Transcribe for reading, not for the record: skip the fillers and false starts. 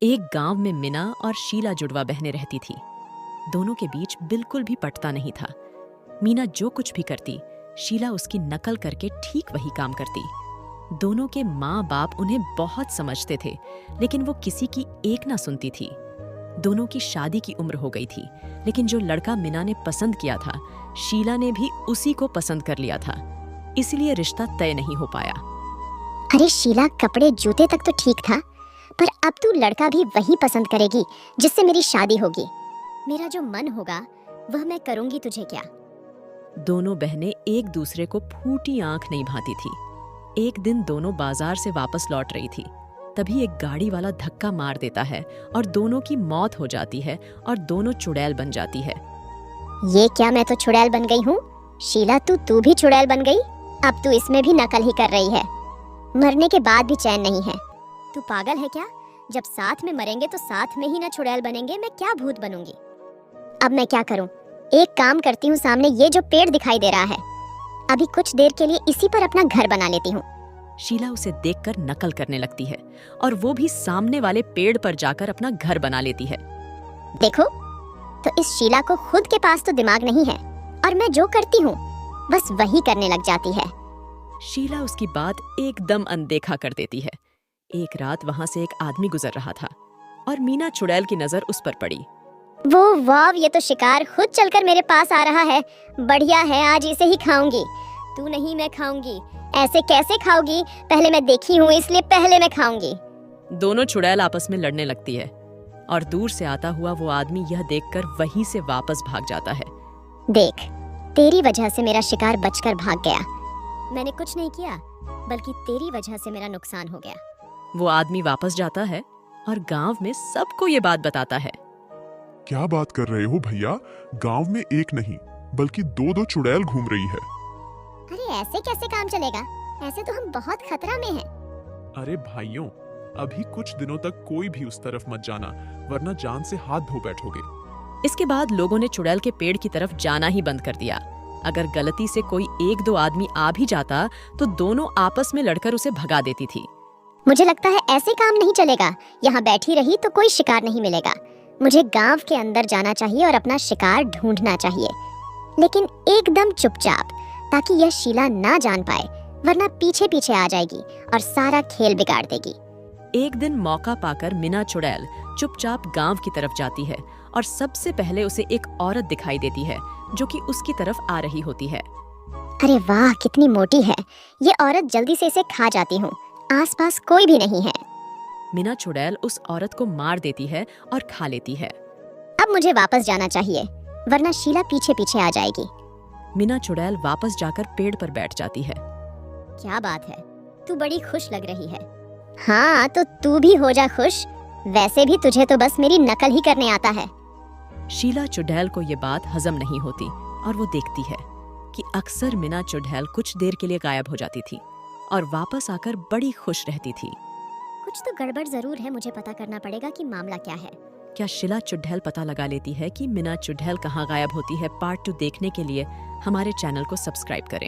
एक गांव में मीना और शीला जुड़वा बहनें रहती थी। दोनों के बीच बिल्कुल भी पटता नहीं था। मीना जो कुछ भी करती, शीला उसकी नकल करके ठीक वही काम करती। दोनों के माँ बाप उन्हें बहुत समझते थे, लेकिन वो किसी की एक ना सुनती थी। दोनों की शादी की उम्र हो गई थी, लेकिन जो लड़का मीना ने पसंद किया था, शीला ने भी उसी को पसंद कर लिया था। इसलिए रिश्ता तय नहीं हो पाया। अरे शीला, कपड़े जूते तक तो ठीक था, पर अब तू लड़का भी वही पसंद करेगी जिससे मेरी शादी होगी। मेरा जो मन होगा वह मैं करूंगी, तुझे क्या। दोनों बहनें एक दूसरे को फूटी आंख नहीं भाती थी। एक दिन दोनों बाजार से वापस लौट रही थी, तभी एक गाड़ी वाला धक्का मार देता है और दोनों की मौत हो जाती है और दोनों चुड़ैल बन जाती है। ये क्या, मैं तो चुड़ैल बन गई हूँ? शीला, तू भी चुड़ैल बन गई? अब तू इसमें भी नकल ही कर रही है। मरने के बाद भी चैन नहीं है। तू पागल है क्या? जब साथ में मरेंगे तो साथ में ही ना चुड़ैल बनेंगे। मैं क्या भूत बनूंगी? अब मैं क्या करूं? एक काम करती हूँ, सामने ये जो पेड़ दिखाई दे रहा है, अभी कुछ देर के लिए इसी पर अपना घर बना लेती हूँ। शीला उसे देखकर नकल करने लगती है और वो भी सामने वाले पेड़ पर जाकर अपना घर बना लेती है। देखो, तो इस शीला को खुद के पास तो दिमाग नहीं है, और मैं जो करती हूँ बस वही करने लग जाती है। शीला उसकी बात एकदम अनदेखा कर देती है। एक रात वहां से एक आदमी गुजर रहा था और मीना चुड़ैल की नजर उस पर पड़ी। वो वाव, ये तो शिकार खुद चलकर मेरे पास आ रहा है। बढ़िया है, आज इसे ही खाऊंगी। तू नहीं, मैं खाऊंगी। ऐसे कैसे खाओगी? पहले मैं देखी हूँ, इसलिए पहले मैं खाऊंगी। दोनों चुड़ैल आपस में लड़ने लगती है और दूर से आता हुआ वो आदमी यह देखकर वहीं से वापस भाग जाता है। देख, तेरी वजह से मेरा शिकार बचकर भाग गया। मैंने कुछ नहीं किया, बल्कि तेरी वजह से मेरा नुकसान हो गया। वो आदमी वापस जाता है और गांव में सबको ये बात बताता है। क्या बात कर रहे हो भैया? गांव में एक नहीं बल्कि दो दो चुड़ैल घूम रही है। अरे ऐसे कैसे काम चलेगा? ऐसे तो हम बहुत खतरा में हैं। अरे भाइयों, अभी कुछ दिनों तक कोई भी उस तरफ मत जाना, वरना जान से हाथ धो बैठोगे। इसके बाद लोगों ने चुड़ैल के पेड़ की तरफ जाना ही बंद कर दिया। अगर गलती से कोई एक दो आदमी आ भी जाता तो दोनों आपस में लड़कर उसे भगा देती थी। मुझे लगता है ऐसे काम नहीं चलेगा। यहाँ बैठी रही तो कोई शिकार नहीं मिलेगा। मुझे गांव के अंदर जाना चाहिए और अपना शिकार ढूंढना चाहिए, लेकिन एकदम चुपचाप, ताकि यह शीला ना जान पाए, वरना पीछे पीछे आ जाएगी और सारा खेल बिगाड़ देगी। एक दिन मौका पाकर मीना चुड़ैल चुपचाप गांव की तरफ जाती है और सबसे पहले उसे एक औरत दिखाई देती है जो कि उसकी तरफ आ रही होती है। अरे वाह, कितनी मोटी है ये औरत! जल्दी से इसे खा जाती हूँ। आसपास कोई भी नहीं है। मीना चुड़ैल उस औरत को मार देती है और खा लेती है। अब मुझे वापस जाना चाहिए, वरना शीला पीछे पीछे आ जाएगी। मीना चुड़ैल वापस जाकर पेड़ पर बैठ जाती है। क्या बात है, तू बड़ी खुश लग रही है। हाँ, तो तू भी हो जा खुश। वैसे भी तुझे तो बस मेरी नकल ही करने आता है। शीला चुड़ैल को ये बात हजम नहीं होती और वो देखती है कि अक्सर मीना चुड़ैल कुछ देर के लिए गायब हो जाती थी और वापस आकर बड़ी खुश रहती थी। कुछ तो गड़बड़ जरूर है, मुझे पता करना पड़ेगा कि मामला क्या है। क्या शीला चुड़ैल पता लगा लेती है कि मीना चुड़ैल कहाँ गायब होती है? पार्ट 2 देखने के लिए हमारे चैनल को सब्सक्राइब करें।